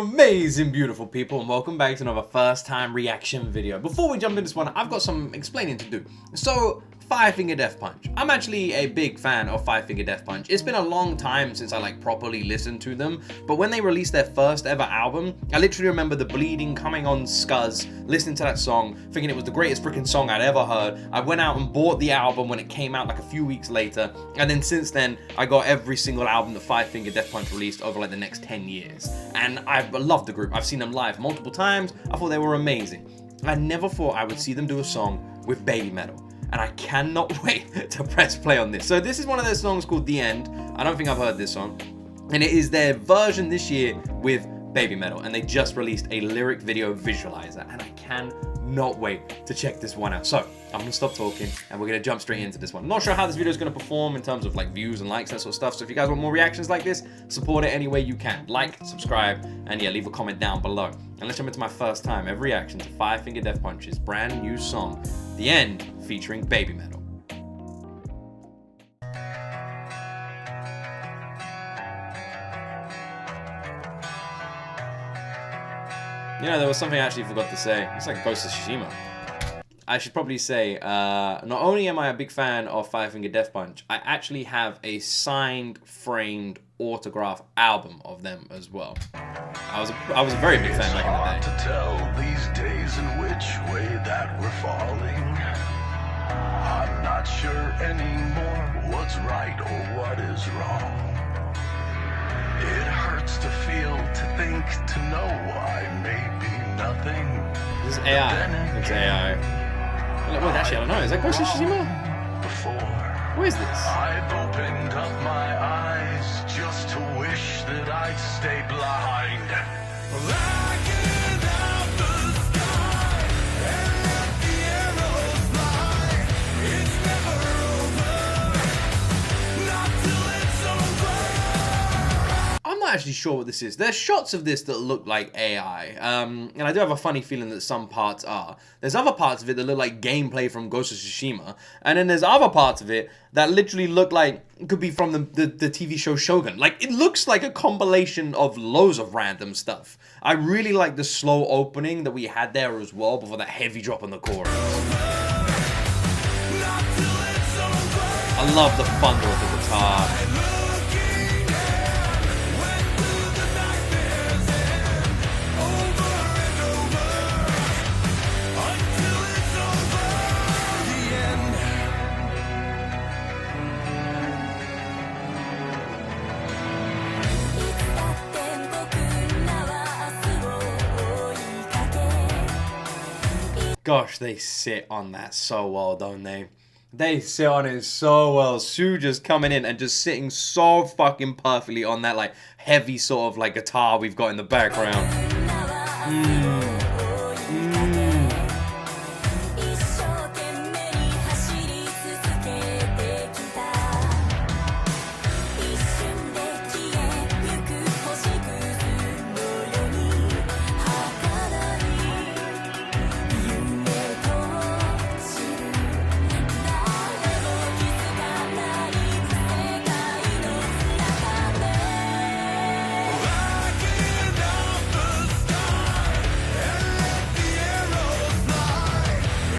amazing, beautiful people, and welcome back to another first time reaction video. Before we jump into this one, I've got some explaining to do. So, Five Finger Death Punch. I'm actually a big fan of Five Finger Death Punch. It's been a long time since I properly listened to them, but when they released their first ever album, I literally remember the bleeding coming on Scuzz, listening to that song, thinking it was the greatest freaking song I'd ever heard. I went out and bought the album when it came out a few weeks later, and then since then, I got every single album that Five Finger Death Punch released over the next 10 years. And I love the group. I've seen them live multiple times. I thought they were amazing. I never thought I would see them do a song with BABYMETAL. And I cannot wait to press play on this. So this is one of their songs called The End. I don't think I've heard this song. And it is their version this year with BABYMETAL. And they just released a lyric video visualizer. And I cannot wait to check this one out. So I'm gonna stop talking and we're gonna jump straight into this one. I'm not sure how this video is gonna perform in terms of views and likes, that sort of stuff. So if you guys want more reactions like this, support it any way you can. Like, subscribe, and yeah, leave a comment down below. And let's jump into my first time ever reaction to Five Finger Death Punch's brand new song, The End, featuring BABYMETAL. You know, there was something I actually forgot to say. It's like Ghost of Tsushima. I should probably say, not only am I a big fan of Five Finger Death Punch, I actually have a signed, framed, autograph album of them as well. I was a very big fan back in the day. To tell these days in which way that we're falling. I'm not sure anymore what's right or what is wrong. It hurts to feel, to think, to know I may be nothing. This is AI. It's AI. Wait, actually, I don't know. Is that Ghost of Tsushima? Where is this? I've opened up my eyes just to wish that I'd stay blind. I'm not actually sure what this is. There's shots of this that look like AI, and I do have a funny feeling that some parts are. There's other parts of it that look like gameplay from Ghost of Tsushima, and then there's other parts of it that literally look like it could be from the TV show Shogun. It looks like a compilation of loads of random stuff. I really like the slow opening that we had there as well before that heavy drop on the chorus. I love the thunder of the guitar. Gosh, they sit on that so well, don't they? They sit on it so well. Sue just coming in and just sitting so fucking perfectly on that heavy sort of guitar we've got in the background.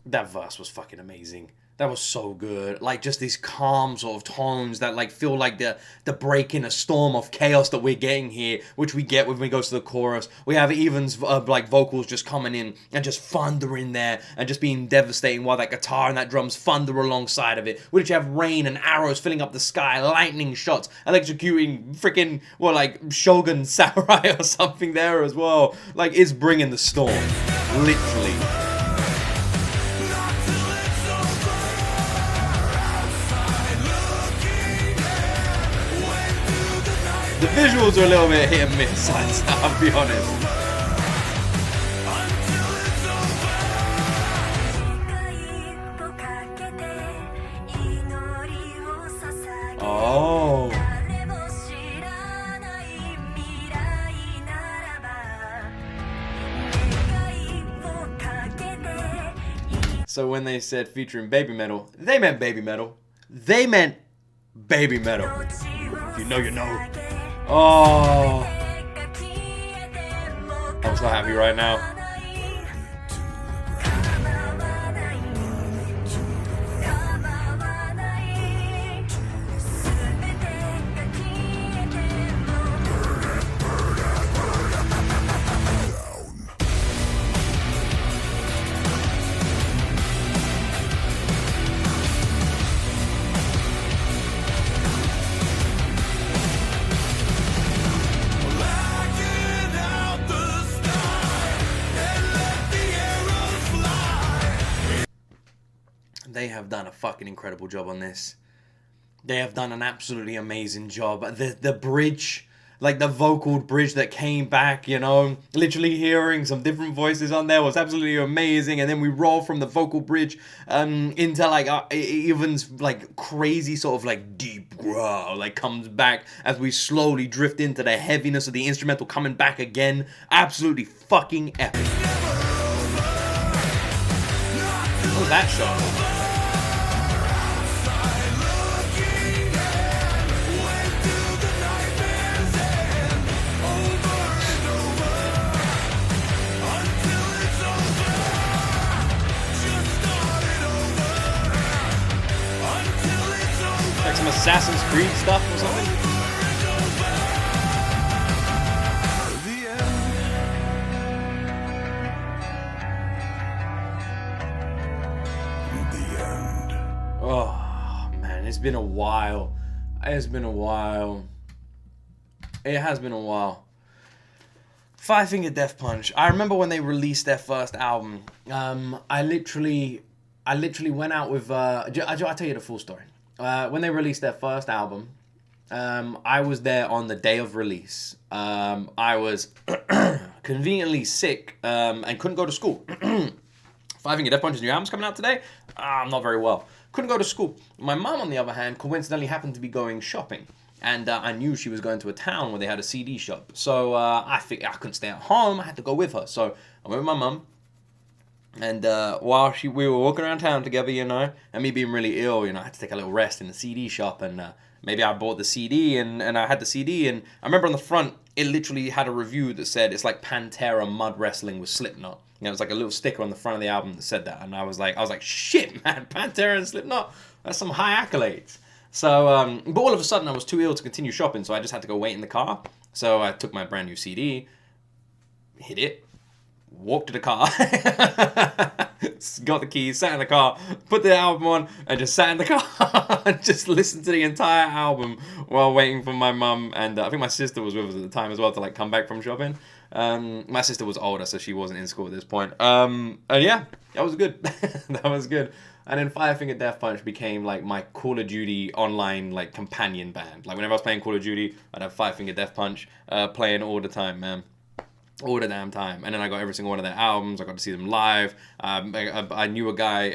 That verse was fucking amazing. That was so good. Just these calm sort of tones that feel like the break in a storm of chaos that we're getting here, which we get when we go to the chorus. We have Evan's vocals just coming in and just thundering there and just being devastating while that guitar and that drums thunder alongside of it. We literally have rain and arrows filling up the sky, lightning shots, electrocuting freaking Shogun Samurai or something there as well. It's bringing the storm, literally. The visuals are a little bit hit and miss, I'll be honest. Oh. So when they said featuring BABYMETAL, they meant BABYMETAL. They meant BABYMETAL. If you know, you know. Oh. I'm so happy right now. They have done a fucking incredible job on this. They have done an absolutely amazing job. The bridge, like the vocal bridge that came back, you know, literally hearing some different voices on there was absolutely amazing. And then we roll from the vocal bridge into like Evan's like crazy sort of like deep growl, like comes back as we slowly drift into the heaviness of the instrumental coming back again. Absolutely fucking epic. What was that shot? Like some Assassin's Creed stuff or something? Oh, man, it's been a while. It's been a while. It has been a while. Five Finger Death Punch. I remember when they released their first album. I literally went out with... I'll tell you the full story. When they released their first album, I was there on the day of release. I was conveniently sick and couldn't go to school. Five Finger Death Punch's new album's coming out today. I'm not very well. Couldn't go to school. My mum, on the other hand, coincidentally happened to be going shopping. And I knew she was going to a town where they had a CD shop. So I figured I couldn't stay at home. I had to go with her. So I went with my mum. And while we were walking around town together, you know, and me being really ill, you know, I had to take a little rest in the CD shop. And maybe I bought the CD and I had the CD. And I remember on the front, it literally had a review that said it's like Pantera mud wrestling with Slipknot. You know, it was like a little sticker on the front of the album that said that. And I was like, shit, man, Pantera and Slipknot, that's some high accolades. So, but all of a sudden I was too ill to continue shopping. So I just had to go wait in the car. So I took my brand new CD, hit it, walked to the car, got the keys, sat in the car, put the album on, and just sat in the car and just listened to the entire album while waiting for my mum. And I think my sister was with us at the time as well to like come back from shopping. My sister was older, so she wasn't in school at this point. And yeah, that was good. That was good. And then Five Finger Death Punch became like my Call of Duty online like companion band. Like whenever I was playing Call of Duty, I'd have Five Finger Death Punch playing all the time, man. All the damn time. And then I got every single one of their albums. I got to see them live. I knew a guy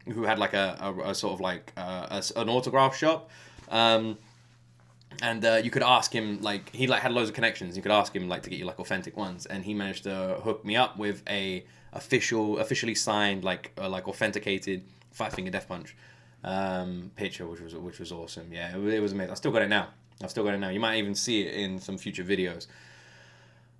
who had like a sort of like an autograph shop. And you could ask him, like, he like had loads of connections. You could ask him like to get you like authentic ones. And he managed to hook me up with a officially signed, like authenticated Five Finger Death Punch picture, which was awesome. Yeah, it was amazing. I still got it now. You might even see it in some future videos.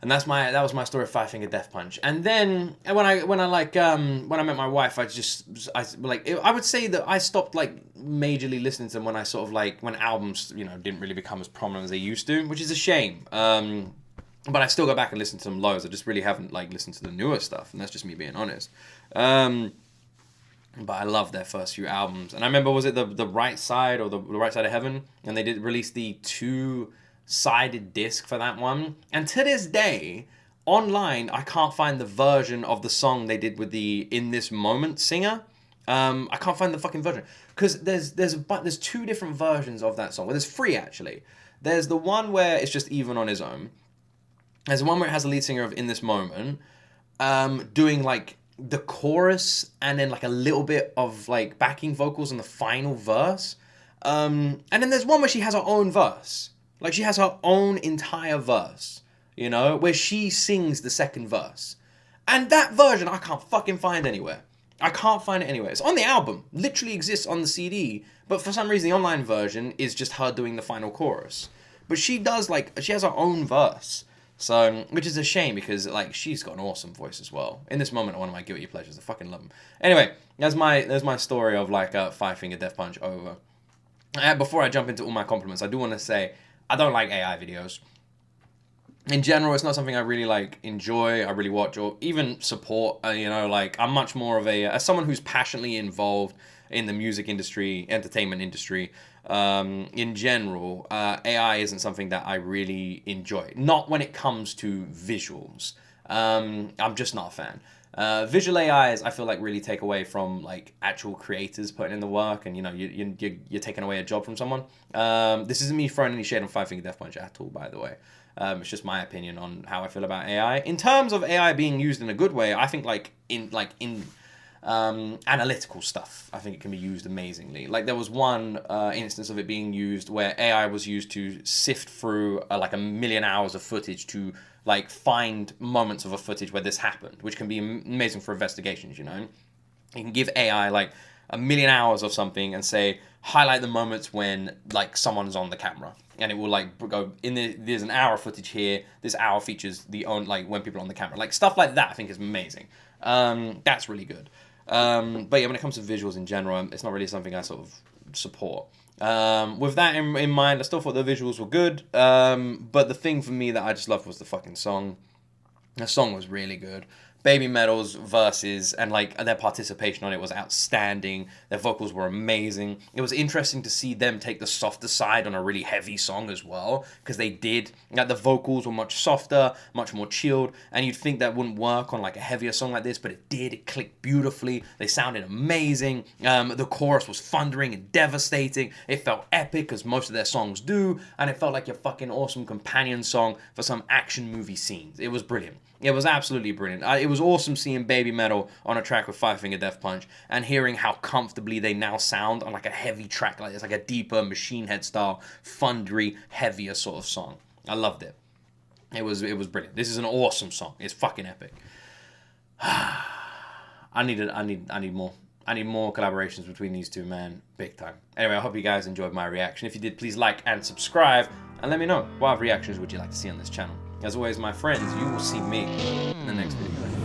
And that was my story of Five Finger Death Punch. And then when I met my wife, I would say that I stopped like majorly listening to them when I sort of like when albums, you know, didn't really become as prominent as they used to, which is a shame. But I still go back and listen to them loads. I just really haven't like listened to the newer stuff, and that's just me being honest. But I love their first few albums. And I remember, was it the Right Side or the Right Side of Heaven? And they did release the 2-sided disc for that one. And to this day, online, I can't find the version of the song they did with the In This Moment singer. I can't find the fucking version. Because there's two different versions of that song. Well, there's three, actually. There's the one where it's just Even on his own. There's the one where it has the lead singer of In This Moment doing, like, the chorus and then, like, a little bit of, like, backing vocals in the final verse. And then there's one where she has her own verse. Like, she has her own entire verse, you know, where she sings the second verse. And that version I can't fucking find anywhere. I can't find it anywhere. It's on the album. Literally exists on the CD. But for some reason, the online version is just her doing the final chorus. But she does, like, she has her own verse. So, which is a shame because like she's got an awesome voice as well. In this moment, one of my guilty pleasures. I fucking love them. Anyway, there's my story of like a 5-finger death punch over. Before I jump into all my compliments, I do want to say I don't like AI videos. In general, it's not something I really like enjoy, I really watch, or even support. You know, like I'm much more of as someone who's passionately involved in the music industry, entertainment industry. In general, AI isn't something that I really enjoy. Not when it comes to visuals. I'm just not a fan. Visual AIs, I feel like really take away from like actual creators putting in the work, and you know you're taking away a job from someone. This isn't me throwing any shade on 5-finger death punch at all, by the way. It's just my opinion on how I feel about AI. In terms of AI being used in a good way, I think in analytical stuff, I think it can be used amazingly. Like there was one instance of it being used where AI was used to sift through like 1,000,000 hours of footage to like find moments of a footage where this happened, which can be amazing for investigations. You know, you can give AI like 1,000,000 hours of something and say highlight the moments when like someone's on the camera, and it will like go in there's an hour of footage here, this hour features like when people are on the camera, like stuff like that. I think is amazing. That's really good. But yeah, when it comes to visuals in general, it's not really something I sort of support. With that in mind, I still thought the visuals were good, but the thing for me that I just loved was the fucking song. The song was really good. BABYMETAL's verses and like their participation on it was outstanding. Their vocals were amazing. It was interesting to see them take the softer side on a really heavy song as well, because they did. Like the vocals were much softer, much more chilled, and you'd think that wouldn't work on like a heavier song like this, but it did. It clicked beautifully. They sounded amazing. The chorus was thundering and devastating. It felt epic, as most of their songs do, and it felt like your fucking awesome companion song for some action movie scenes. It was brilliant. It was absolutely brilliant. It was awesome seeing BABYMETAL on a track with 5-finger death punch and hearing how comfortably they now sound on like a heavy track like this, like a deeper Machine Head style, thundery, heavier sort of song. I loved it. It was brilliant. This is an awesome song. It's fucking epic. I need more. I need more collaborations between these two, man. Big time. Anyway, I hope you guys enjoyed my reaction. If you did, please like and subscribe, and let me know what reactions would you like to see on this channel. As always, my friends, you will see me in the next video.